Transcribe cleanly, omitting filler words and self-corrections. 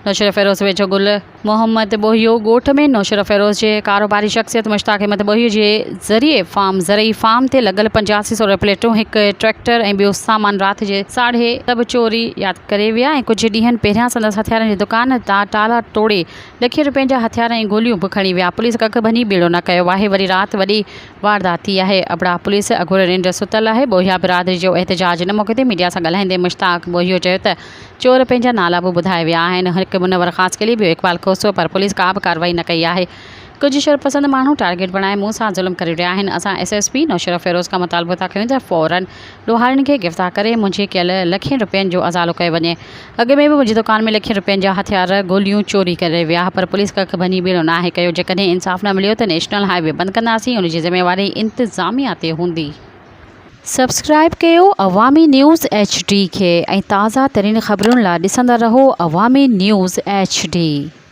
नौशर फ़िरोज़ वेझो गुल मोहम्मद बोहियो ॻोठ में नौशर फ़िरोज़ जे कारोबारी शख़्सियत मुश्ताक अहमद बोहियो जे ज़रिए ज़रई फार्म ते लॻल 85 सोलर प्लेटूं, हिकु ट्रैक्टर ऐं ॿियो सामान राति जे 12:30 सभु चोरी यादि करे विया ऐं कुझु ॾींहंनि पहिरियां संदसि हथियारनि जी दुकान तां ताला तोड़े लखे रुपयनि जा हथियार ऐं गोलियूं बि खणी विया। पुलिस कख भञी ॿेड़ो न कयो आहे। वरी राति वॾी वारदात थी आहे। अबड़ा पुलिस अघोर निंड सुतल आहे। बोहिया बिरादरी जो एहतजाज हिन मौक़े ते मीडिया सां ॻाल्हाईंदे मुश्ताक बोहियो चयो त चोर पंहिंजा नाला बि ॿुधाए विया आहिनि। हिकु मुनवर ख़ासि कली ॿियो इकबाल खोसो, पर पुलिस का बि कार्रवाई न कई आहे। कुझु शरपसंद माण्हू टारगेट बणाए मूं सां ज़ुल्म करे रहिया आहिनि। असां SSP नौशर फ़िरोज़ खां मुतालबो था कयूं त फ़ौरन ॾोहारियुनि खे गिरफ़्तार करे मुंहिंजे कयल लखें रुपयनि जो अज़ालो कयो वञे। अॻ में बि मुंहिंजी दुकान में लखें रुपयनि जा हथियार गोलियूं चोरी करे विया, पर पुलिस कख भञी ॿेड़ो न आहे कयो। जेकॾहिं इंसाफ़ न मिलियो त नेशनल हाईवे बंदि कंदासीं। उनजी ज़िम्मेवारी इंतिज़ामिया ते हूंदी। सब्सक्राइब कयो अवामी न्यूज़ HD खे ऐं ताज़ा तरीन ख़बरुनि लाइ ॾिसंदा रहो अवामी न्यूज़ HD।